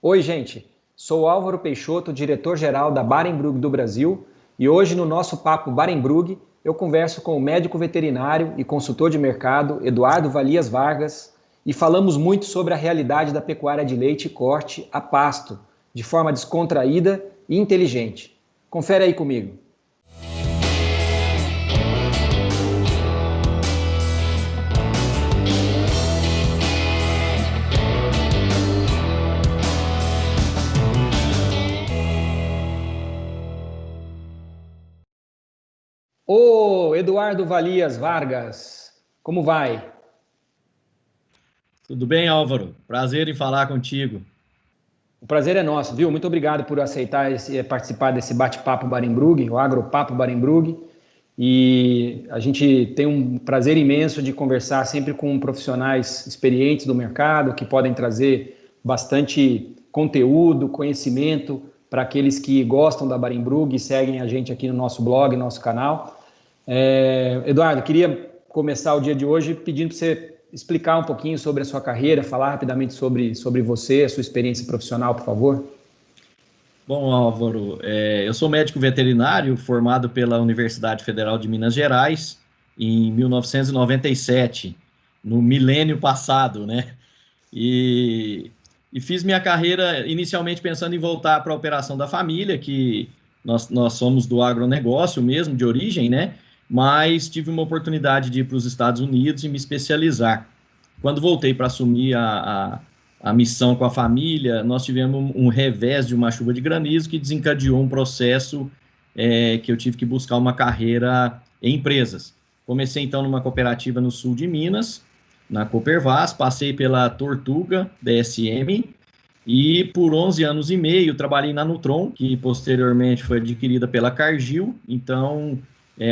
Oi, gente. Sou Álvaro Peixoto, diretor-geral da Barenbrug do Brasil, e hoje no nosso Papo Barenbrug eu converso com o médico veterinário e consultor de mercado Eduardo Valias Vargas e falamos muito sobre a realidade da pecuária de leite e corte a pasto, de forma descontraída e inteligente. Confere aí comigo. Ô, Eduardo Valias Vargas, como vai? Tudo bem, Álvaro? Prazer em falar contigo. O prazer é nosso, viu? Muito obrigado por aceitar participar desse bate-papo Barenbrug, o Agropapo Barenbrug. E a gente tem um prazer imenso de conversar sempre com profissionais experientes do mercado, que podem trazer bastante conteúdo, conhecimento para aqueles que gostam da Barenbrug e seguem a gente aqui no nosso blog, no nosso canal. Eduardo, queria começar o dia de hoje pedindo para você explicar um pouquinho sobre a sua carreira, falar rapidamente sobre você, a sua experiência profissional, por favor. Bom, Álvaro, eu sou médico veterinário formado pela Universidade Federal de Minas Gerais em 1997, no milênio passado, né? E fiz minha carreira inicialmente pensando em voltar para a operação da família, que nós somos do agronegócio mesmo, de origem, né? Mas tive uma oportunidade de ir para os Estados Unidos e me especializar. Quando voltei para assumir a missão com a família, nós tivemos um revés de uma chuva de granizo que desencadeou um processo que eu tive que buscar uma carreira em empresas. Comecei, então, numa cooperativa no sul de Minas, na Coopervas, passei pela Tortuga, DSM, e por 11 anos e meio trabalhei na Nutron, que posteriormente foi adquirida pela Cargill. Então,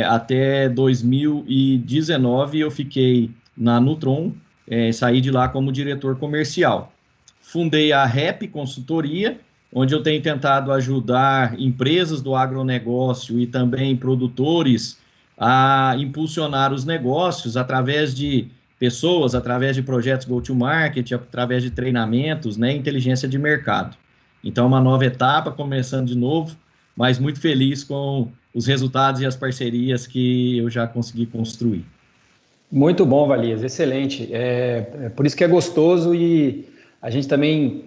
até 2019 eu fiquei na Nutron, saí de lá como diretor comercial. Fundei a REP Consultoria, onde eu tenho tentado ajudar empresas do agronegócio e também produtores a impulsionar os negócios através de pessoas, através de projetos go-to-market, através de treinamentos, né, inteligência de mercado. Então, uma nova etapa, começando de novo, mas muito feliz com os resultados e as parcerias que eu já consegui construir. Muito bom, Valias, excelente. Por isso que é gostoso e a gente também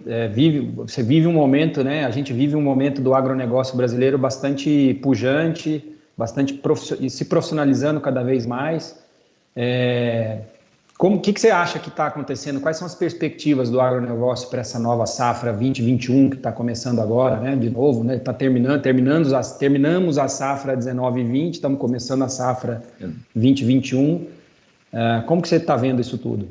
você vive um momento, né? A gente vive um momento do agronegócio brasileiro bastante pujante, e se profissionalizando cada vez mais. O que você acha que está acontecendo? Quais são as perspectivas do agronegócio para essa nova safra 2021 que está começando agora, né? De novo, né? Terminamos a safra 19 e 20, estamos começando a safra 2021. Como que você está vendo isso tudo?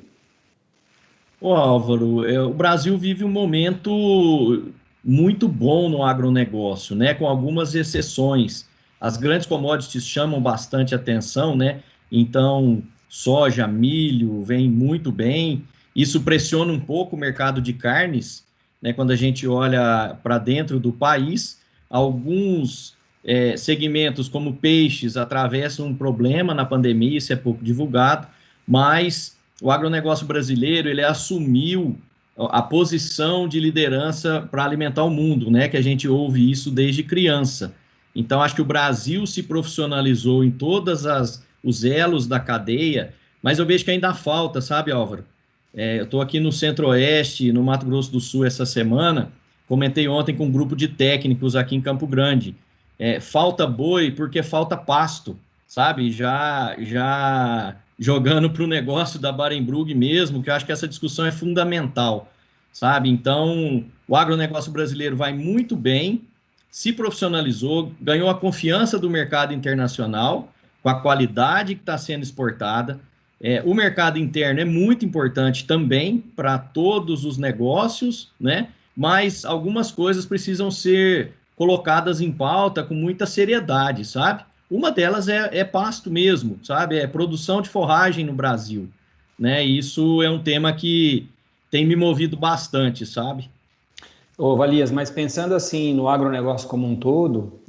Ô Álvaro, o Brasil vive um momento muito bom no agronegócio, né? Com algumas exceções. As grandes commodities chamam bastante atenção, né? Então, soja, milho, vem muito bem. Isso pressiona um pouco o mercado de carnes, né? Quando a gente olha para dentro do país, alguns segmentos como peixes atravessam um problema na pandemia, isso é pouco divulgado, mas o agronegócio brasileiro, ele assumiu a posição de liderança para alimentar o mundo, né? Que a gente ouve isso desde criança. Então, acho que o Brasil se profissionalizou em todas os elos da cadeia, mas eu vejo que ainda falta, sabe, Álvaro? Eu estou aqui no Centro-Oeste, no Mato Grosso do Sul, essa semana, comentei ontem com um grupo de técnicos aqui em Campo Grande. Falta boi porque falta pasto, sabe? Já jogando para o negócio da Barenbrug mesmo, que eu acho que essa discussão é fundamental, sabe? Então, o agronegócio brasileiro vai muito bem, se profissionalizou, ganhou a confiança do mercado internacional, com a qualidade que está sendo exportada. O mercado interno é muito importante também para todos os negócios, né? Mas algumas coisas precisam ser colocadas em pauta com muita seriedade, sabe? Uma delas é pasto mesmo, sabe? É produção de forragem no Brasil, né? E isso é um tema que tem me movido bastante, sabe? Ô, Valias, mas pensando assim no agronegócio como um todo,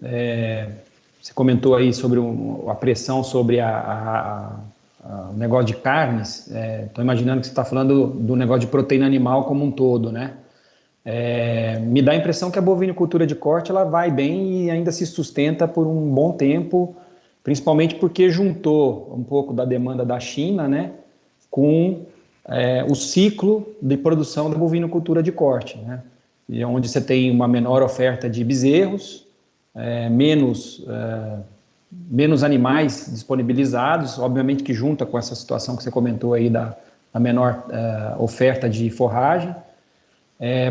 você comentou aí sobre a pressão sobre o negócio de carnes. Estou imaginando que você está falando do negócio de proteína animal como um todo, né? Me dá a impressão que a bovinocultura de corte ela vai bem e ainda se sustenta por um bom tempo, principalmente porque juntou um pouco da demanda da China, né, com o ciclo de produção da bovinocultura de corte, né, e onde você tem uma menor oferta de bezerros, menos animais disponibilizados, obviamente que junta com essa situação que você comentou aí da menor oferta de forragem,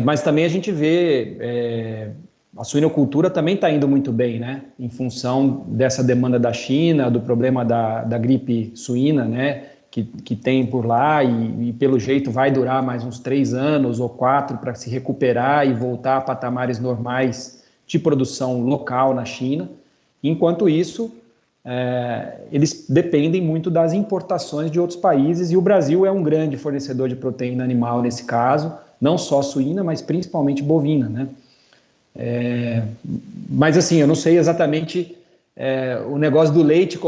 mas também a gente vê a suinocultura também está indo muito bem, né, em função dessa demanda da China, do problema da gripe suína, né, que tem por lá e pelo jeito vai durar mais uns 3 anos ou 4 para se recuperar e voltar a patamares normais de produção local na China. Enquanto isso, eles dependem muito das importações de outros países e o Brasil é um grande fornecedor de proteína animal nesse caso, não só suína, mas principalmente bovina, né? Mas assim, eu não sei exatamente o negócio do leite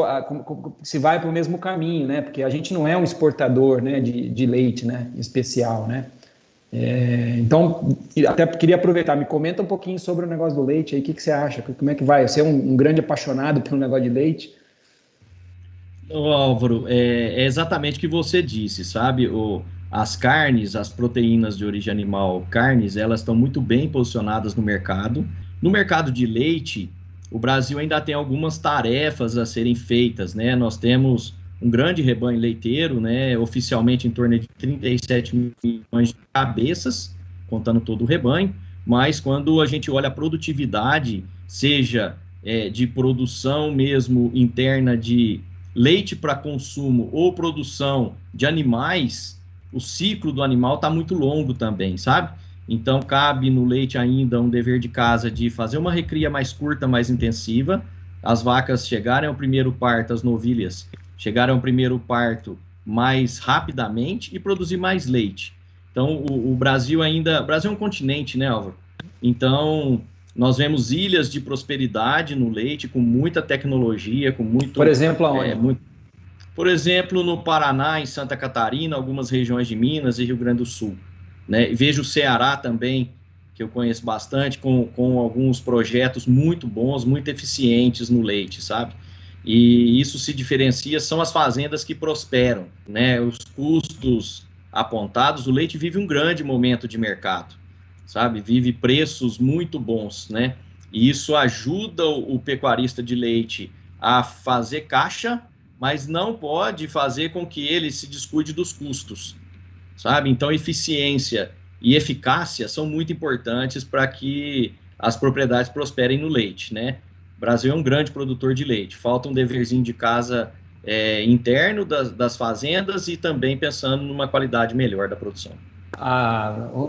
se vai para o mesmo caminho, né? Porque a gente não é um exportador, né, de leite, né, especial, né? Então, até queria aproveitar, me comenta um pouquinho sobre o negócio do leite aí, o que você acha? Como é que vai? Você é um grande apaixonado pelo negócio de leite? Álvaro, é exatamente o que você disse, sabe? As carnes, as proteínas de origem animal, carnes, elas estão muito bem posicionadas no mercado. No mercado de leite, o Brasil ainda tem algumas tarefas a serem feitas, né? Nós temos um grande rebanho leiteiro, né? Oficialmente em torno de 37 milhões de cabeças, contando todo o rebanho, mas quando a gente olha a produtividade, seja de produção mesmo interna de leite para consumo ou produção de animais, o ciclo do animal está muito longo também, sabe? Então, cabe no leite ainda um dever de casa de fazer uma recria mais curta, mais intensiva, as vacas chegarem ao primeiro parto, as novilhas chegarem ao primeiro parto mais rapidamente e produzir mais leite. Então, o Brasil é um continente, né, Álvaro? Então, nós vemos ilhas de prosperidade no leite, com muita tecnologia, com muito... Por exemplo, aonde? Por exemplo, no Paraná, em Santa Catarina, algumas regiões de Minas e Rio Grande do Sul, né? Vejo o Ceará também, que eu conheço bastante, com alguns projetos muito bons, muito eficientes no leite, sabe? E isso se diferencia, são as fazendas que prosperam, né? Os custos apontados, o leite vive um grande momento de mercado, sabe? Vive preços muito bons, né? E isso ajuda o pecuarista de leite a fazer caixa, mas não pode fazer com que ele se descuide dos custos, sabe? Então, eficiência e eficácia são muito importantes para que as propriedades prosperem no leite, né? O Brasil é um grande produtor de leite, falta um deverzinho de casa interno das fazendas e também pensando numa qualidade melhor da produção.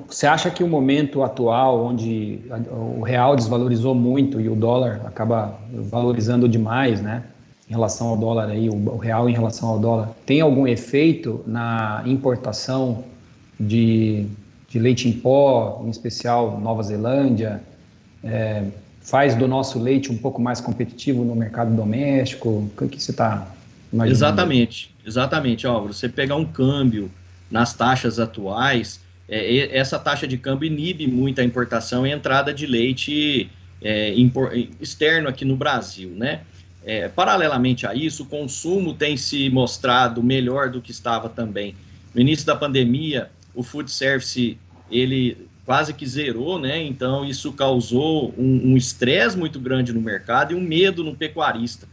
Você acha que o momento atual, onde o real desvalorizou muito e o dólar acaba valorizando demais, né, em relação ao dólar, aí, o real em relação ao dólar, tem algum efeito na importação de leite em pó, em especial Nova Zelândia? Faz do nosso leite um pouco mais competitivo no mercado doméstico? O que você está imaginando? Exatamente, Álvaro. Você pegar um câmbio nas taxas atuais, essa taxa de câmbio inibe muito a importação e a entrada de leite externo aqui no Brasil, né? Paralelamente a isso, o consumo tem se mostrado melhor do que estava também. No início da pandemia, o food service, ele quase que zerou, né? Então, isso causou um estresse muito grande no mercado e um medo no pecuarista.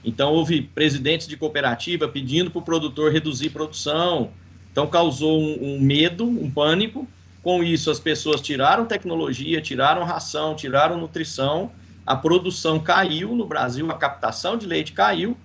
Então, houve presidentes de cooperativa pedindo para o produtor reduzir produção. Então, causou um medo, um pânico. Com isso, as pessoas tiraram tecnologia, tiraram ração, tiraram nutrição. A produção caiu no Brasil, a captação de leite caiu.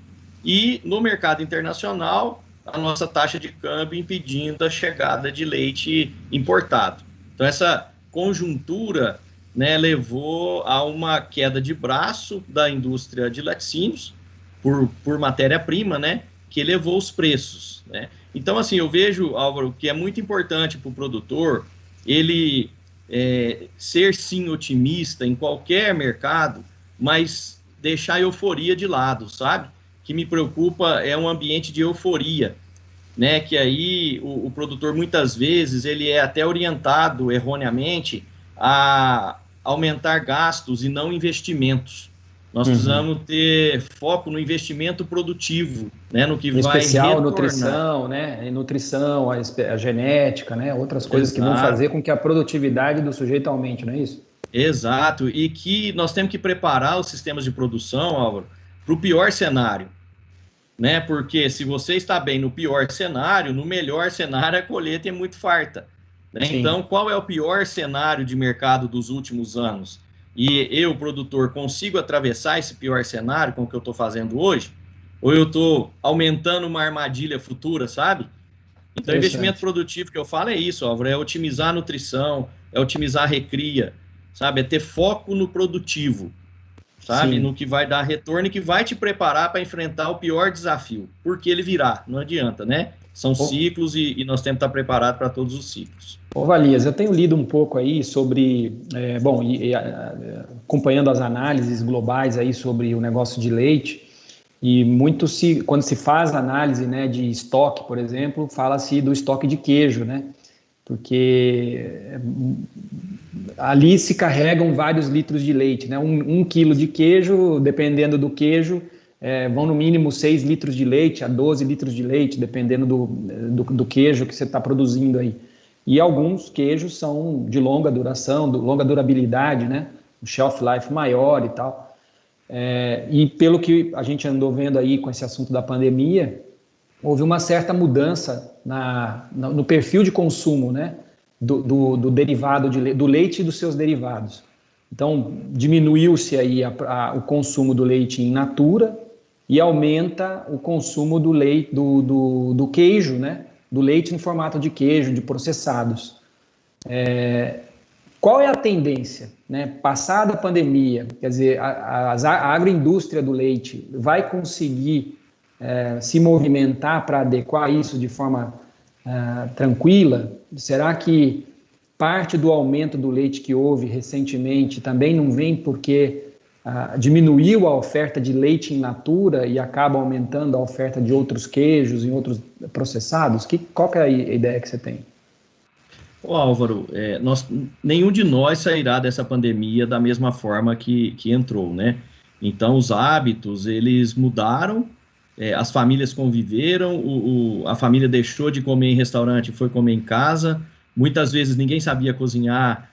E no mercado internacional, a nossa taxa de câmbio impedindo a chegada de leite importado. Então, essa conjuntura, né, levou a uma queda de braço da indústria de laticínios por matéria-prima, né, que elevou os preços, né? Então, assim, eu vejo, Álvaro, que é muito importante para o produtor ele ser, sim, otimista em qualquer mercado, mas deixar a euforia de lado, sabe? O que me preocupa é um ambiente de euforia, né? Que aí o produtor, muitas vezes, ele é até orientado erroneamente a aumentar gastos e não investimentos. Nós precisamos ter foco no investimento produtivo, né, no que em vai especial retornar. nutrição, né? Nutrição, a genética, né? Outras coisas que vão Exato. fazer com que a produtividade do sujeito aumente, não é isso? Exato, e que nós temos que preparar os sistemas de produção, Álvaro, para o pior cenário, né? Porque se você está bem no pior cenário, no melhor cenário a colheita é muito farta, né? Então, qual é o pior cenário de mercado dos últimos anos? E eu, produtor, consigo atravessar esse pior cenário com o que eu estou fazendo hoje? Ou eu estou aumentando uma armadilha futura, sabe? Então, investimento produtivo que eu falo é isso, Álvaro, é otimizar a nutrição, é otimizar a recria, sabe? É ter foco no produtivo, sabe? No que vai dar retorno e que vai te preparar para enfrentar o pior desafio, porque ele virá, não adianta, né? São ciclos e nós temos que estar preparados para todos os ciclos. Ô, Valias, eu tenho lido um pouco aí sobre, acompanhando as análises globais aí sobre o negócio de leite, e quando se faz análise, né, de estoque, por exemplo, fala-se do estoque de queijo, né? Porque ali se carregam vários litros de leite, né? Um quilo de queijo, dependendo do queijo, vão no mínimo 6 litros de leite a 12 litros de leite, dependendo do queijo que você está produzindo aí. E alguns queijos são de longa duração, longa durabilidade, né? Um shelf life maior e tal. E pelo que a gente andou vendo aí com esse assunto da pandemia, houve uma certa mudança no perfil de consumo, né? Do derivado do leite e dos seus derivados. Então, diminuiu-se aí o consumo do leite in natura e aumenta o consumo do leite, do queijo, né? Do leite em formato de queijo, de processados. Qual é a tendência, né? Passada a pandemia, quer dizer, a agroindústria do leite vai conseguir se movimentar para adequar isso de forma tranquila? Será que parte do aumento do leite que houve recentemente também não vem porque diminuiu a oferta de leite in natura e acaba aumentando a oferta de outros queijos e outros processados? Qual que é a ideia que você tem? Ô Álvaro, nenhum de nós sairá dessa pandemia da mesma forma que entrou, né? Então, os hábitos, eles mudaram, as famílias conviveram, a família deixou de comer em restaurante e foi comer em casa. Muitas vezes ninguém sabia cozinhar,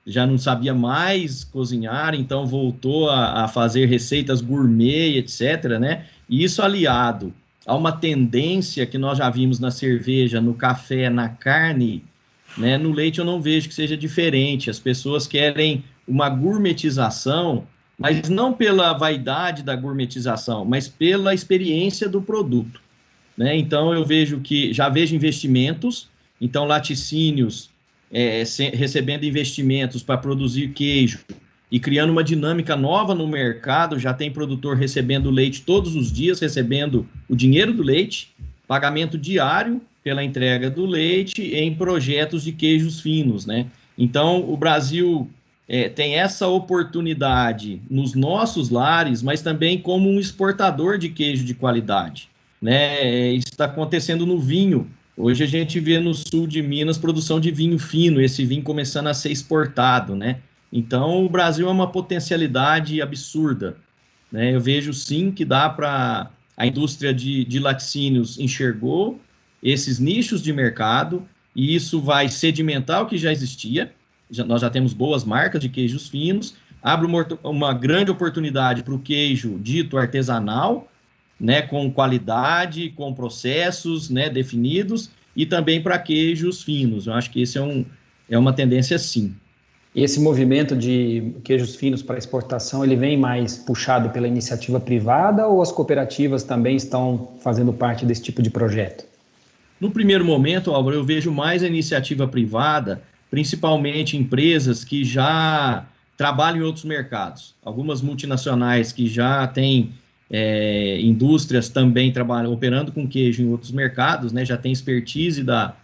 já não sabia mais cozinhar, então voltou a fazer receitas gourmet, etc., né? E isso aliado a uma tendência que nós já vimos na cerveja, no café, na carne, né? No leite eu não vejo que seja diferente. As pessoas querem uma gourmetização, mas não pela vaidade da gourmetização, mas pela experiência do produto, né? Então eu já vejo investimentos, então laticínios recebendo investimentos para produzir queijo e criando uma dinâmica nova no mercado. Já tem produtor recebendo leite todos os dias, recebendo o dinheiro do leite, pagamento diário pela entrega do leite em projetos de queijos finos, né? Então, o Brasil tem essa oportunidade nos nossos lares, mas também como um exportador de queijo de qualidade, né? Isso está acontecendo no vinho. Hoje a gente vê no sul de Minas produção de vinho fino, esse vinho começando a ser exportado, né? Então, o Brasil é uma potencialidade absurda, né? Eu vejo, sim, que dá para... A indústria de laticínios enxergou esses nichos de mercado e isso vai sedimentar o que já existia. Nós já temos boas marcas de queijos finos, abre uma grande oportunidade para o queijo dito artesanal, né, com qualidade, com processos, né, definidos, e também para queijos finos. Eu acho que esse é uma tendência, sim. E esse movimento de queijos finos para exportação, ele vem mais puxado pela iniciativa privada ou as cooperativas também estão fazendo parte desse tipo de projeto? No primeiro momento, Álvaro, eu vejo mais a iniciativa privada, principalmente empresas que já trabalham em outros mercados. Algumas multinacionais que já têm indústrias também operando com queijo em outros mercados, né, já tem expertise da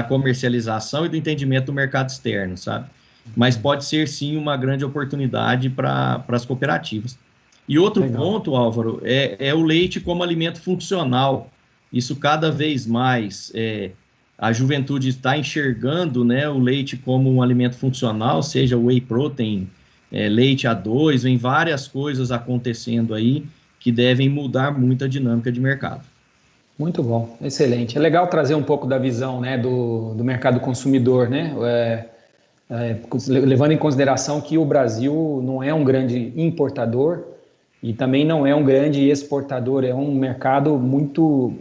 comercialização e do entendimento do mercado externo, sabe? Mas pode ser, sim, uma grande oportunidade para as cooperativas. E outro ponto, Álvaro, é o leite como alimento funcional. Isso cada vez mais, a juventude está enxergando, né, o leite como um alimento funcional, seja whey protein, leite A2, vem várias coisas acontecendo aí que devem mudar muito a dinâmica de mercado. Muito bom, excelente. É legal trazer um pouco da visão, né, do mercado consumidor, né? Levando em consideração que o Brasil não é um grande importador e também não é um grande exportador, é um mercado muito...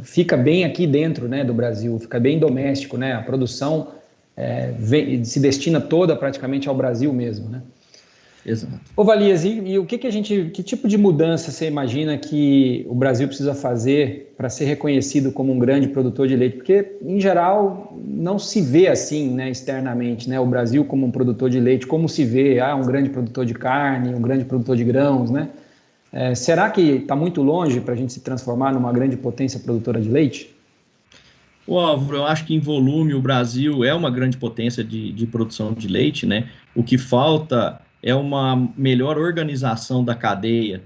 fica bem aqui dentro, né, do Brasil, fica bem doméstico, né? A produção se destina toda praticamente ao Brasil mesmo, né? Exato. Ô Valias, e o que tipo de mudança você imagina que o Brasil precisa fazer para ser reconhecido como um grande produtor de leite? Porque, em geral, não se vê assim, né, externamente, né, o Brasil como um produtor de leite, como se vê, um grande produtor de carne, um grande produtor de grãos, né? Será que está muito longe para a gente se transformar numa grande potência produtora de leite? Álvaro, eu acho que em volume o Brasil é uma grande potência de produção de leite, né? O que falta é uma melhor organização da cadeia,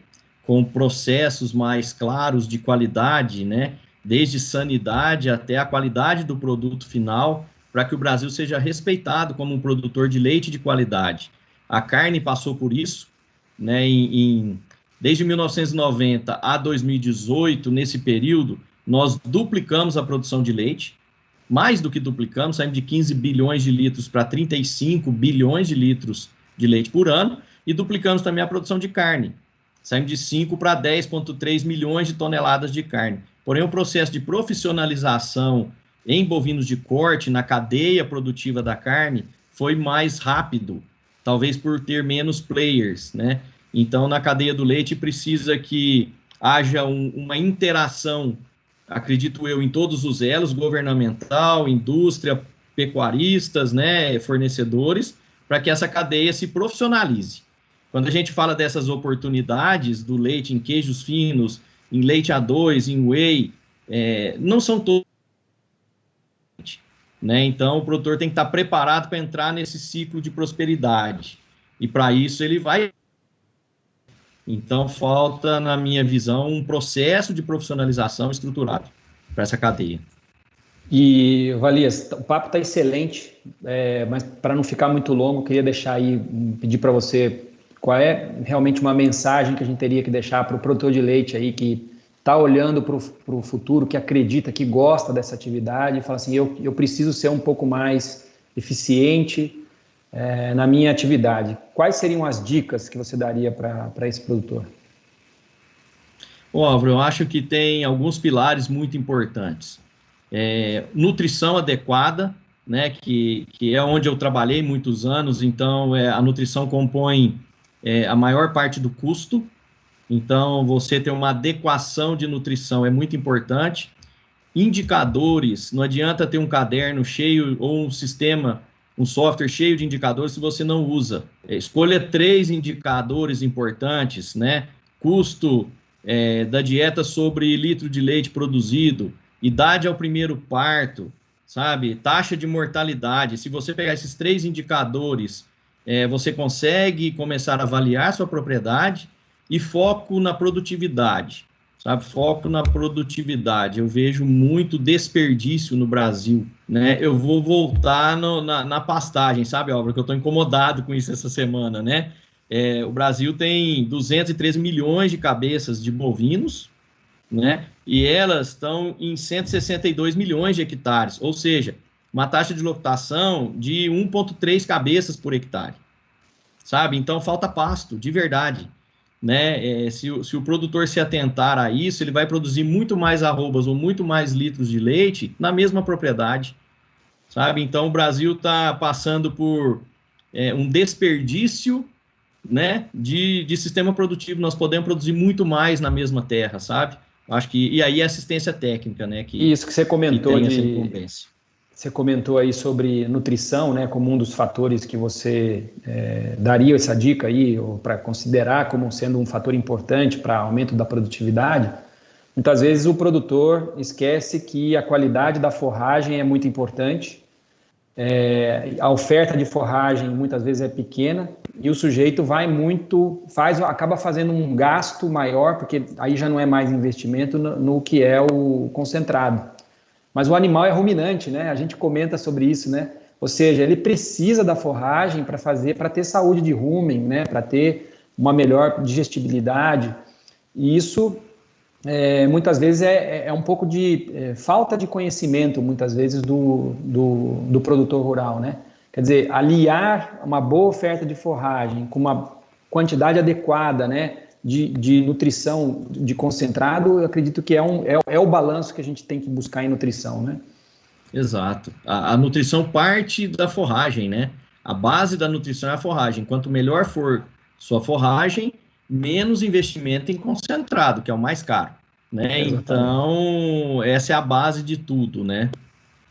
com processos mais claros de qualidade, né? Desde sanidade até a qualidade do produto final, para que o Brasil seja respeitado como um produtor de leite de qualidade. A carne passou por isso, né? Desde 1990 a 2018, nesse período, nós duplicamos a produção de leite, mais do que duplicamos, saímos de 15 bilhões de litros para 35 bilhões de litros de leite por ano, e duplicamos também a produção de carne. Saímos de 5 para 10,3 milhões de toneladas de carne. Porém, o processo de profissionalização em bovinos de corte, na cadeia produtiva da carne, foi mais rápido, talvez por ter menos players, né? Então, na cadeia do leite, precisa que haja uma interação, acredito eu, em todos os elos, governamental, indústria, pecuaristas, né, fornecedores, para que essa cadeia se profissionalize. Quando a gente fala dessas oportunidades do leite em queijos finos, em leite A2, em whey, não são todos, né? Então, o produtor tem que estar preparado para entrar nesse ciclo de prosperidade. E para isso ele vai... Então, falta, na minha visão, um processo de profissionalização estruturado para essa cadeia. E, Valias, o papo está excelente, mas para não ficar muito longo, eu queria deixar aí, pedir para você qual é realmente uma mensagem que a gente teria que deixar para o produtor de leite aí que está olhando para o futuro, que acredita, que gosta dessa atividade e fala assim, eu preciso ser um pouco mais eficiente na minha atividade. Quais seriam as dicas que você daria para esse produtor? Álvaro, eu acho que tem alguns pilares muito importantes. Nutrição adequada, né, que é onde eu trabalhei muitos anos, então a nutrição compõe a maior parte do custo, então você ter uma adequação de nutrição é muito importante. Indicadores, não adianta ter um caderno cheio ou um sistema, um software cheio de indicadores se você não usa. Escolha 3 indicadores importantes, né, custo da dieta sobre litro de leite produzido, idade ao primeiro parto, sabe? Taxa de mortalidade. Se você pegar esses 3 indicadores, você consegue começar a avaliar sua propriedade, e foco na produtividade, sabe? Foco na produtividade. Eu vejo muito desperdício no Brasil, né? Eu vou voltar na pastagem, sabe, Álvaro? Que eu estou incomodado com isso essa semana, né? O Brasil tem 213 milhões de cabeças de bovinos, né? E elas estão em 162 milhões de hectares, ou seja, uma taxa de lotação de 1,3 cabeças por hectare, sabe? Então, falta pasto, de verdade, né? Se o produtor se atentar a isso, ele vai produzir muito mais arrobas ou muito mais litros de leite na mesma propriedade, sabe? Então, o Brasil está passando por um desperdício, né, de sistema produtivo. Nós podemos produzir muito mais na mesma terra, sabe? Acho que, e aí assistência técnica, né? Isso que você comentou que tem essa incumbência. Você comentou aí sobre nutrição, né, como um dos fatores que você daria essa dica aí, para considerar como sendo um fator importante para aumento da produtividade. Muitas vezes o produtor esquece que a qualidade da forragem é muito importante, a oferta de forragem muitas vezes é pequena e o sujeito acaba fazendo um gasto maior, porque aí já não é mais investimento no que é o concentrado. mas o animal é ruminante, né? A gente comenta sobre isso, né? Ou seja, ele precisa da forragem para ter saúde de rumen, né? Para ter uma melhor digestibilidade. E isso, muitas vezes, é um pouco de falta de conhecimento, muitas vezes, do produtor rural, né? Quer dizer, aliar uma boa oferta de forragem com uma quantidade adequada, né, de nutrição de concentrado, eu acredito que é o balanço que a gente tem que buscar em nutrição, né? Exato. A nutrição parte da forragem, né? A base da nutrição é a forragem. Quanto melhor for sua forragem, menos investimento em concentrado, que é o mais caro, né? Então, essa é a base de tudo, né?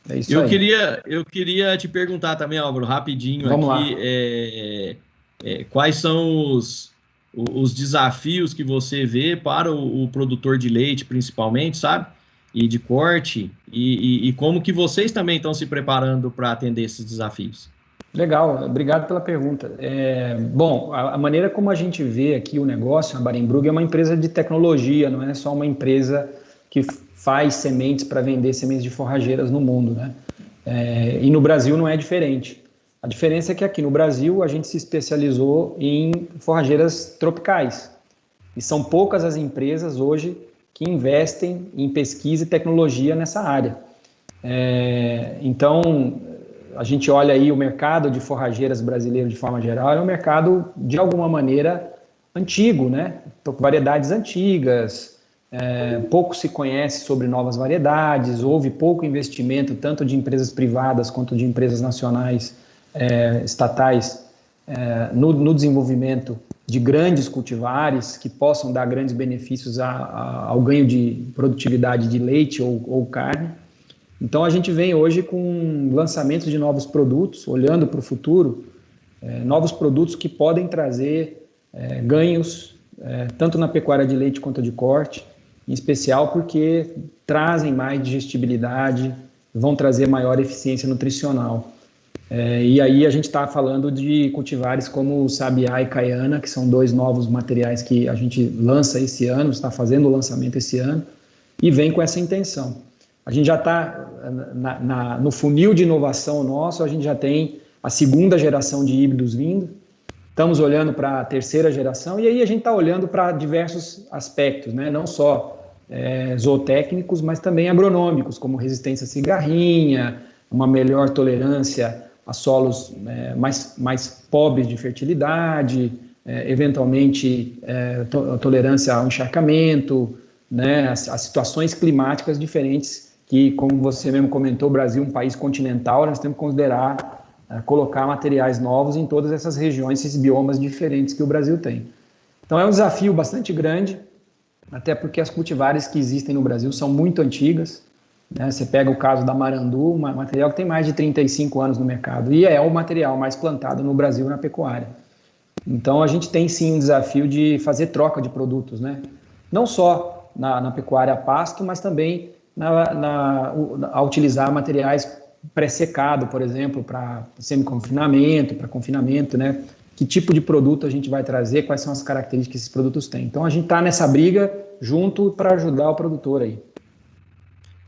É isso aí. Eu queria te perguntar também, Álvaro, rapidinho. Vamos aqui, quais são os desafios que você vê para o produtor de leite, principalmente, sabe? E de corte, e como que vocês também estão se preparando para atender esses desafios? Legal, obrigado pela pergunta. Bom, a maneira como a gente vê aqui o negócio, a Barenbrug é uma empresa de tecnologia, não é só uma empresa que faz sementes para vender sementes de forrageiras no mundo, né? E no Brasil não é diferente. A diferença é que aqui no Brasil a gente se especializou em forrageiras tropicais. E são poucas as empresas hoje que investem em pesquisa e tecnologia nessa área. Então, a gente olha aí o mercado de forrageiras brasileiro de forma geral, é um mercado, de alguma maneira, antigo, né? Variedades antigas, pouco se conhece sobre novas variedades, houve pouco investimento, tanto de empresas privadas quanto de empresas nacionais, estatais, no desenvolvimento de grandes cultivares que possam dar grandes benefícios ao ganho de produtividade de leite ou carne. Então, a gente vem hoje com lançamentos de novos produtos, olhando para o futuro, novos produtos que podem trazer ganhos, tanto na pecuária de leite quanto de corte, em especial porque trazem mais digestibilidade, vão trazer maior eficiência nutricional. E aí a gente está falando de cultivares como o Sabiá e Caiana, que são dois novos materiais que a gente lança esse ano, está fazendo o lançamento esse ano, e vem com essa intenção. A gente já está no funil de inovação nosso, a gente já tem a segunda geração de híbridos vindo, estamos olhando para a terceira geração, e aí a gente está olhando para diversos aspectos, né? Não só zootécnicos, mas também agronômicos, como resistência à cigarrinha, uma melhor tolerância a solos mais pobres de fertilidade, eventualmente tolerância ao encharcamento, né? As situações climáticas diferentes que, como você mesmo comentou, o Brasil é um país continental, nós temos que considerar colocar materiais novos em todas essas regiões, esses biomas diferentes que o Brasil tem. Então é um desafio bastante grande, até porque as cultivares que existem no Brasil são muito antigas, né? Você pega o caso da Marandu, um material que tem mais de 35 anos no mercado, e é o material mais plantado no Brasil na pecuária. Então a gente tem sim um desafio de fazer troca de produtos, né? Não só na pecuária a pasto, mas também a utilizar materiais pré-secado, por exemplo, para semi-confinamento, para confinamento, né? Que tipo de produto a gente vai trazer, quais são as características que esses produtos têm. Então a gente está nessa briga junto para ajudar o produtor aí.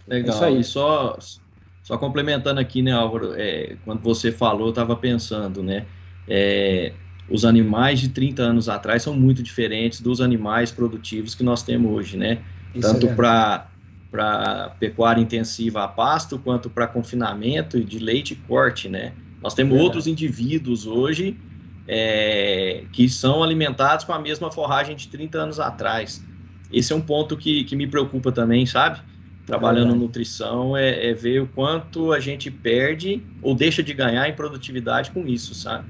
Legal. É isso aí. E só complementando aqui, né, Álvaro, quando você falou, eu estava pensando, né, os animais de 30 anos atrás são muito diferentes dos animais produtivos que nós temos hoje, né? Isso tanto para pecuária intensiva a pasto, quanto para confinamento de leite e corte, né? Nós temos outros indivíduos hoje que são alimentados com a mesma forragem de 30 anos atrás. Esse é um ponto que me preocupa também, sabe? Trabalhando nutrição, ver o quanto a gente perde ou deixa de ganhar em produtividade com isso, sabe?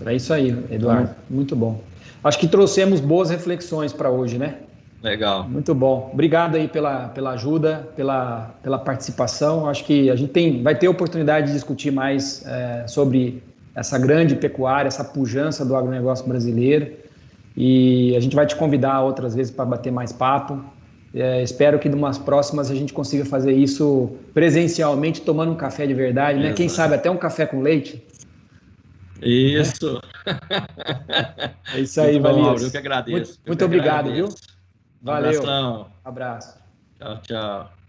É isso aí, Eduardo. Muito bom. Acho que trouxemos boas reflexões para hoje, né? Legal. Muito bom. Obrigado aí pela ajuda, pela participação. Acho que a gente vai ter oportunidade de discutir mais sobre essa grande pecuária, essa pujança do agronegócio brasileiro. E a gente vai te convidar outras vezes para bater mais papo. Espero que numas próximas a gente consiga fazer isso presencialmente, tomando um café de verdade, né? Quem sabe até um café com leite. Isso. É isso aí, Valias. Eu que agradeço. Muito obrigado, viu? Valeu. Abraço. Tchau, tchau.